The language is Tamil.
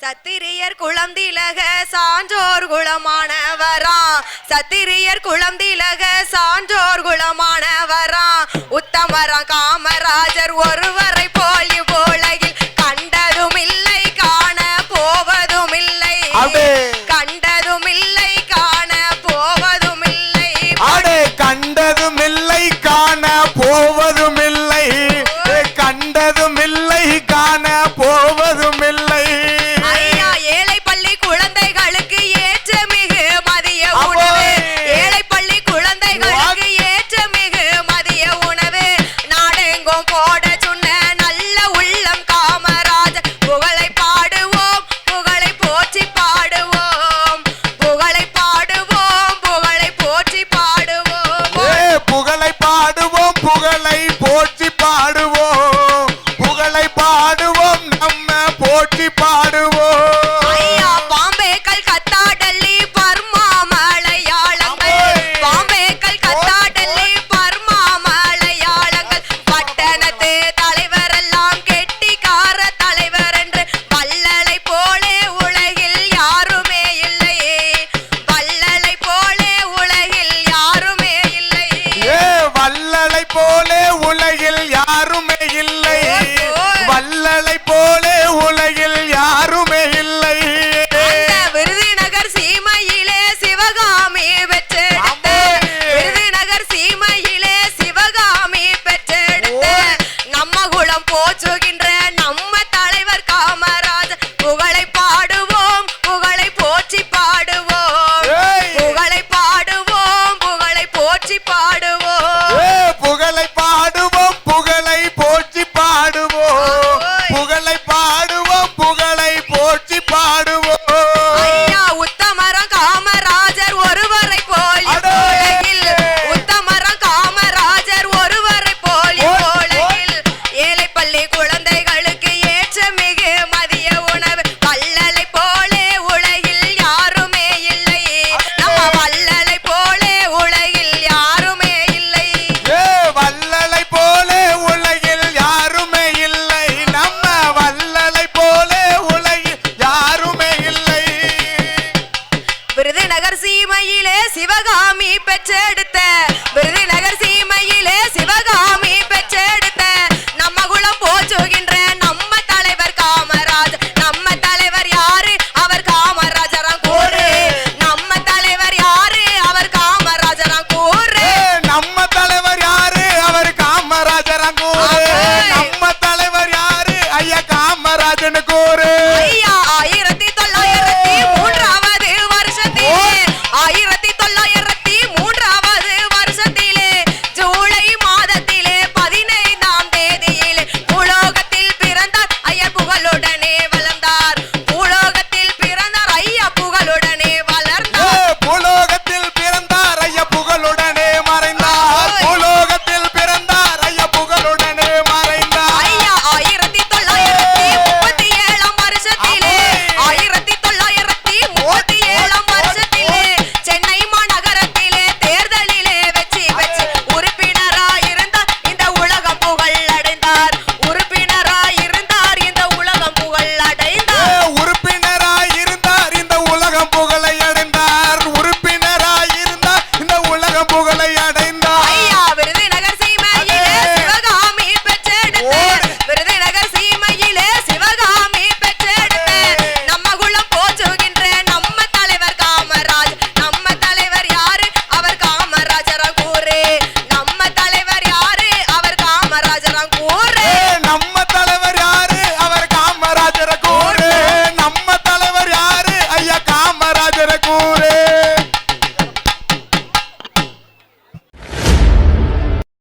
சத்திரியர் குளம் திலக சான்றோர் குளமானவரா, சத்திரியர் குளம் திலக சான்றோர் குளமானவரா, உத்தமரா காமராஜர் ஒருவரை போல் இவ்வுலகில் கண்டதும் இல்லை காண போவதும் இல்லை, கண்டதும் இல்லை காண போவதும் இல்லை, கண்டதும் இல்லை காண போவதும் இல்லை, கண்டதும் இல்லை காண போவதும் இல்லை. ஐயா ஏழை பள்ளி குழந்தைகளுக்கு ஏற்ற மிகு மதிய உணவு, ஏழை பள்ளி குழந்தைகளுக்கு ஏற்ற மிகு மதிய உணவு நாடெங்கும் போட சொன்ன நல்ல உள்ளம் காமராஜர் புகழை பாடுவோம், புகழை போற்றி பாடுவோம், புகழை பாடுவோம், புகழை போற்றி பாடுவோம், புகழை பாடுவோம், புகழை போற்றி பாடுவோம், புகழை பாடுவோம், நம்ம போற்றி பாடுவோம். ஐயா பாம்பே கல்கத்தா டெல்லி பர்மா மலையாளங்கள், பாம்பே கல்கத்தா டெல்லி பர்மா மலையாளங்கள் பட்டணத்து தலைவர் எல்லாம் கெட்டிக்கார தலைவர் என்று வள்ளலை போலே உலகில் யாருமே இல்லை, வள்ளலை போலே உலகில் யாருமே இல்லை, வள்ளலை போலே உலகில் யாருமே இல்லை, வள்ளலை போலே உலகில் யாருமே இல்லை. அந்த விருதுநகர் சீமையிலே சிவகாமி பெற்றெடுத்த, விருதுநகர் சீமையிலே சிவகாமி பெற்றெடுத்த நம்ம குலம் போற்றுகின்ற நம்ம தலைவர் காமராஜர் புகழை பாடுவோம், புகழை போற்றி பாடுவோம், புகழை பாடுவோம், புகழை போற்றி பாடுவோம், புகழை பாடுவோம், புகழை போற்றி பாடுவோம், புகழை பாடுவோம், புகழை போற்றி பாடுவோம். ஐயா உத்தமரம் காமராஜர் ஒருவரை போல் இவ்வுலகில், உத்தமரம் காமராஜர் ஒருவரை போல் இவ்வுலகில் ஏழை பள்ளி குழந்தைகளுக்கு ஏற்ற மிகு மதிய உணவு வள்ளலை போலே உலகில் யாருமே இல்லை, நம்ம வள்ளலை போலே உலகில் யாருமே இல்லை, வள்ளலை போலே உலகில் யாருமே இல்லை, நம்ம வள்ளலை போலே உலகில் யாருமே இல்லை. விருதுநகர் சீமையிலே சிவகாமி பெற்றெடுத்த, விருதுநகர் சீமையிலே சிவகாமி பெற்றெடுத்த நம்ம குலம் போற்றுகின்ற நம்ம தலைவர் காமராஜர், நம்ம தலைவர் யாரு அவர் காமராஜரம் கூறு, நம்ம தலைவர் யாரு அவர் காமராஜரம் கூறு, நம்ம தலைவர் யாரு அவர் காமராஜர் கூறு, நம்ம தலைவர் யாரு ஐயா காமராஜன் கூறு. ஐயா 1903வது வருஷத்திலே, 1903வது வருஷத்திலே ஜூலை மாதத்திலே 15ஆம் தேதியிலே பூலோகத்தில் பிறந்தார் ஐயா புகழுடனே வளர்ந்தார், பூலோகத்தில் பிறந்தார் ஐயா புகழுடனே வளர்ந்தார், பூலோகத்தில் பிறந்தார் ஐயா புகழுடனே மறைந்தார், பூலோகத்தில் பிறந்தார் ஐயா புகழுடனே மறைந்தார். ஐயா 1937ஆம் வருஷத்திலே, 1937ஆம் வருஷத்திலே சென்னை மாநகரத்திலே தேர்தலிலே வெற்றி பெற்று உறுப்பினராயிருந்தார் இந்த உலகம் புகழ் அடைந்தார், உறுப்பினராயிருந்தார் இந்த உலகம் புகழ் அடைந்தார், உறுப்பினராயிருந்தார் இந்த உலகம் புகழை அடைந்தார், உறுப்பினராயிருந்தார் இந்த உலகம் புகழை அடைந்தார். ஐயா விருதுநகர் சீமையிலே சிவகாமி பெற்றெடுத்த, விருதுநகர் சீமையிலே சிவகாமி பெற்றெடுத்த நம்ம குலம் போற்றுகின்ற நம்ம தலைவர் காமராஜ், நம்ம தலைவர் யாரு அவர் காமராஜரம் கூறு, நம்ம தலைவர் யாரு அவர் காமராஜரம் கூறு.